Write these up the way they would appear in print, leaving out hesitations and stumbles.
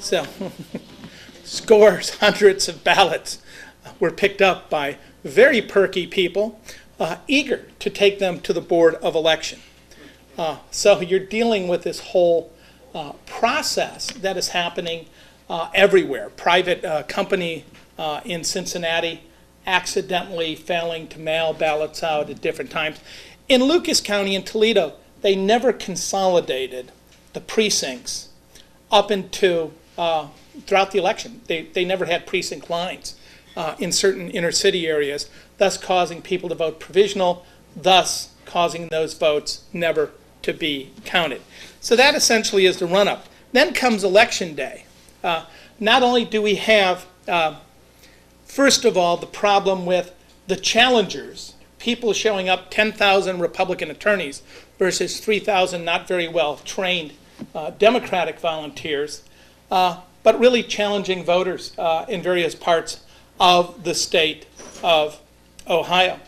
So scores, hundreds of ballots were picked up by very perky people, eager to take them to the Board of Election. So you're dealing with this whole process that is happening everywhere. Private company in Cincinnati accidentally failing to mail ballots out at different times. In Lucas County in Toledo, they never consolidated the precincts up into throughout the election. They never had precinct lines in certain inner city areas, thus causing people to vote provisional, thus causing those votes never to be counted. So that essentially is the run-up. Then comes Election Day. Not only do we have, first of all, the problem with the challengers, people showing up, 10,000 Republican attorneys versus 3,000 not very well trained Democratic volunteers, but really challenging voters in various parts of the state of Ohio.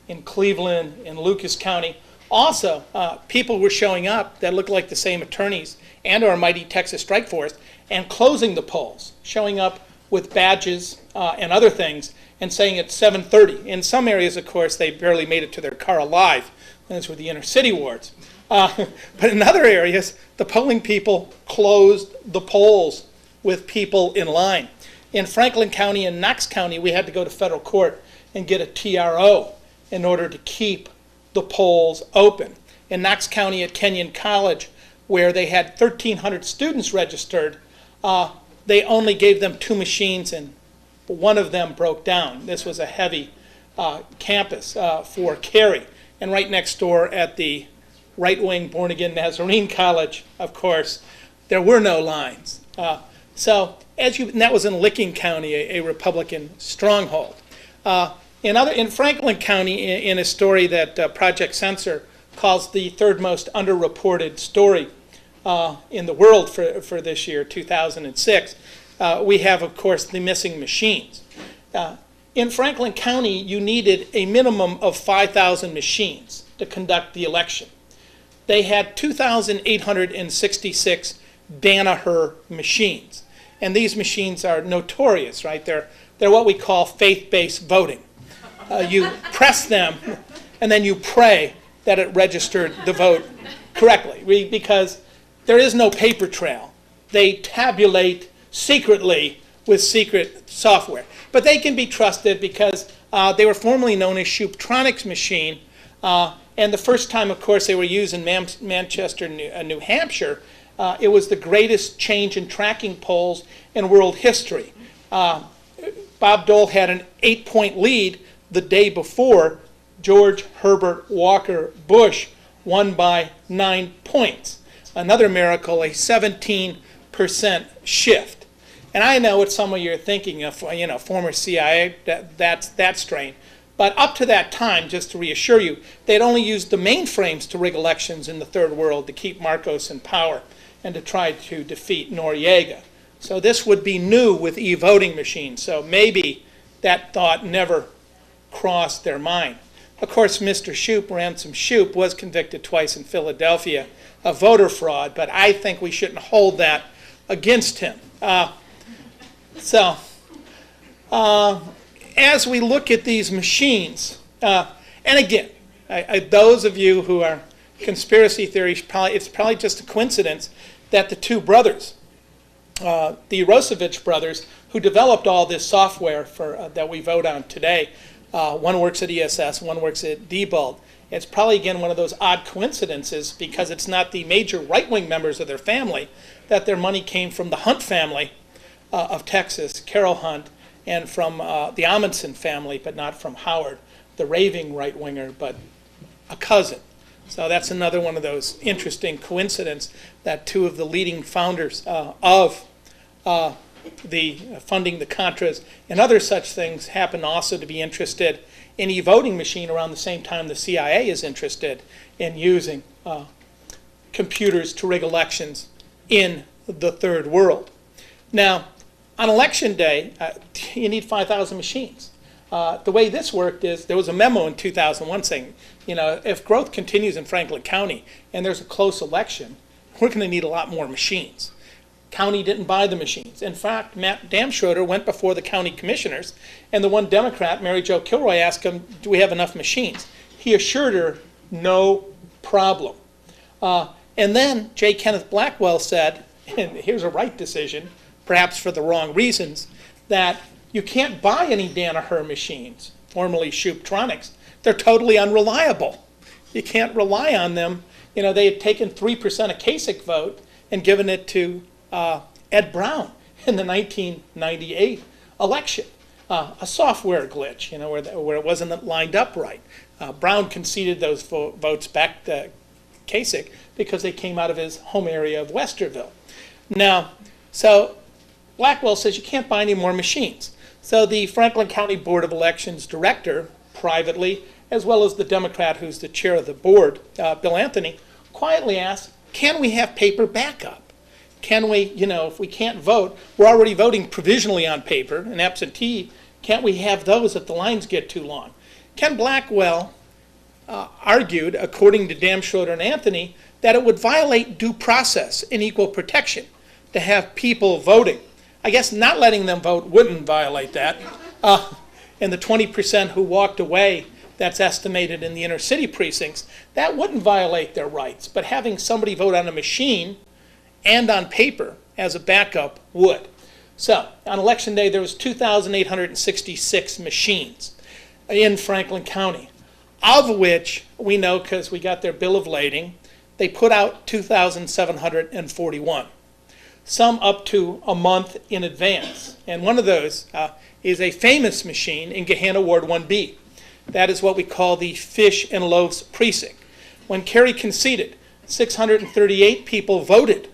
In Cleveland, in Lucas County. Also, people were showing up that looked like the same attorneys and our mighty Texas Strike Force and closing the polls, showing up with badges and other things and saying it's 7:30. In some areas, of course, they barely made it to their car alive. Those were the inner city wards. But in other areas, the polling people closed the polls with people in line. In Franklin County and Knox County, we had to go to federal court and get a TRO in order to keep the polls open. In Knox County at Kenyon College, where they had 1,300 students registered, they only gave them 2 machines and one of them broke down. This was a heavy campus for carry. And right next door at the right-wing born-again Nazarene College, of course, there were no lines. And that was in Licking County, a Republican stronghold. In Franklin County, in a story that Project Censor calls the third most underreported story in the world for this year, 2006, we have, of course, the missing machines. In Franklin County, you needed a minimum of 5,000 machines to conduct the election. They had 2,866 Danaher machines. And these machines are notorious, right? They're what we call faith-based voting. You press them, and then you pray that it registered the vote correctly, because there is no paper trail. They tabulate secretly with secret software. But they can be trusted because they were formerly known as Shuptronics machine, and the first time, of course, they were used in Manchester, New Hampshire. It was the greatest change in tracking polls in world history. Bob Dole had an 8-point lead the day before. George Herbert Walker Bush won by 9 points. Another miracle, a 17% shift. And I know what some of you are thinking of, former CIA, that's that strain. But up to that time, just to reassure you, they'd only used the mainframes to rig elections in the third world to keep Marcos in power and to try to defeat Noriega. So this would be new with e-voting machines. So maybe that thought never crossed their mind. Of course, Mr. Shoup, Ransom Shoup, was convicted twice in Philadelphia of voter fraud, but I think we shouldn't hold that against him. As we look at these machines, and again, those of you who are conspiracy theories, it's probably just a coincidence that the two brothers, the Rosevich brothers, who developed all this software that we vote on today, one works at ESS, one works at Diebold. It's probably, again, one of those odd coincidences because it's not the major right-wing members of their family, that their money came from the Hunt family of Texas, Carol Hunt, and from the Amundsen family, but not from Howard, the raving right-winger, but a cousin. So that's another one of those interesting coincidences that two of the leading founders of the funding the Contras and other such things happen also to be interested in e-voting machine around the same time the CIA is interested in using computers to rig elections in the third world. Now, on election day, you need 5,000 machines. The way this worked is there was a memo in 2001 saying, if growth continues in Franklin County and there's a close election, we're going to need a lot more machines. County didn't buy the machines. In fact, Matt Damschroeder went before the county commissioners, and the one Democrat, Mary Jo Kilroy, asked him, do we have enough machines? He assured her, no problem. And then J. Kenneth Blackwell said, and here's a right decision, perhaps for the wrong reasons, that you can't buy any Danaher machines, formerly Shooptronics. They're totally unreliable. You can't rely on them. You know, they had taken 3% of Kasich vote and given it to Ed Brown in the 1998 election. A software glitch, you know, where it wasn't lined up right. Brown conceded those votes back to Kasich because they came out of his home area of Westerville. Now, so Blackwell says you can't buy any more machines. So the Franklin County Board of Elections director, privately, as well as the Democrat who's the chair of the board, Bill Anthony, quietly asked, can we have paper backup? Can we, you know, if we can't vote, we're already voting provisionally on paper, and absentee, can't we have those if the lines get too long? Ken Blackwell argued, according to Damschroeder and Anthony, that it would violate due process and equal protection to have people voting. I guess not letting them vote wouldn't violate that. And the 20% who walked away, that's estimated in the inner city precincts, that wouldn't violate their rights. But having somebody vote on a machine and on paper as a backup would. So on election day, there was 2,866 machines in Franklin County, of which we know, because we got their bill of lading, they put out 2,741. Some up to a month in advance. And one of those is a famous machine in Gahanna Ward 1B. That is what we call the Fish and Loaves precinct. When Kerry conceded, 638 people voted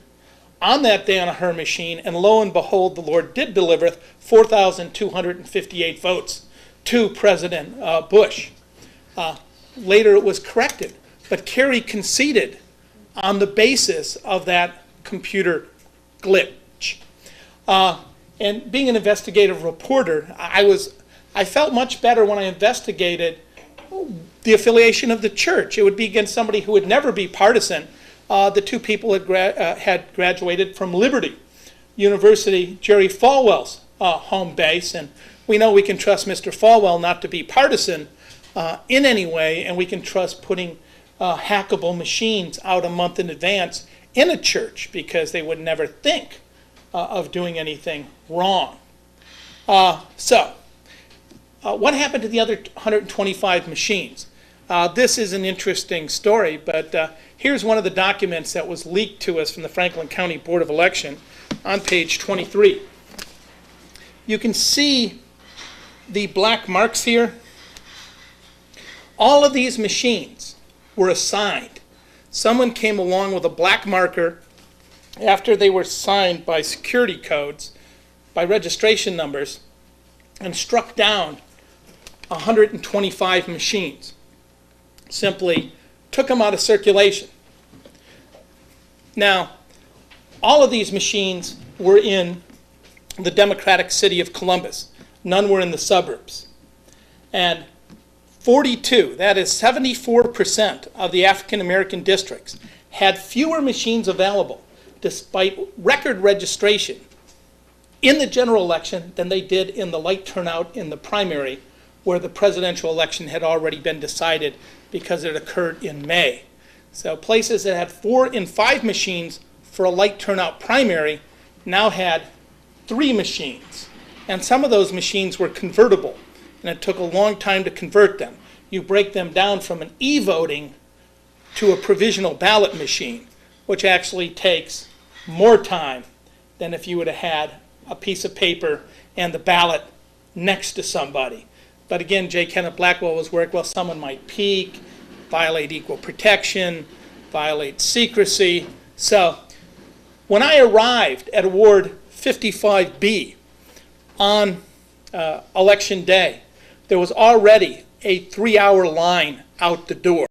on that Danaher machine, and lo and behold, the Lord did deliver 4,258 votes to President Bush. Later it was corrected, but Kerry conceded on the basis of that computer glitch. And being an investigative reporter, I felt much better when I investigated the affiliation of the church. It would be against somebody who would never be partisan. The two people had graduated from Liberty University, Jerry Falwell's home base, and we know we can trust Mr. Falwell not to be partisan in any way, and we can trust putting hackable machines out a month in advance in a church because they would never think of doing anything wrong. What happened to the other 125 machines? This is an interesting story, but here's one of the documents that was leaked to us from the Franklin County Board of Election on page 23. You can see the black marks here. All of these machines were assigned. Someone came along with a black marker after they were signed by security codes, by registration numbers, and struck down 125 machines. Simply took them out of circulation. Now, all of these machines were in the Democratic city of Columbus. None were in the suburbs. And 42, that is 74% of the African American districts, had fewer machines available despite record registration in the general election than they did in the light turnout in the primary, where the presidential election had already been decided because it occurred in May. So places that had 4 and 5 machines for a light turnout primary now had 3 machines. And some of those machines were convertible, and it took a long time to convert them. You break them down from an e-voting to a provisional ballot machine, which actually takes more time than if you would have had a piece of paper and the ballot next to somebody. But again, J. Kenneth Blackwell was worried, well, someone might peek, violate equal protection, violate secrecy. So when I arrived at Ward 55B on election day, there was already a 3-hour line out the door.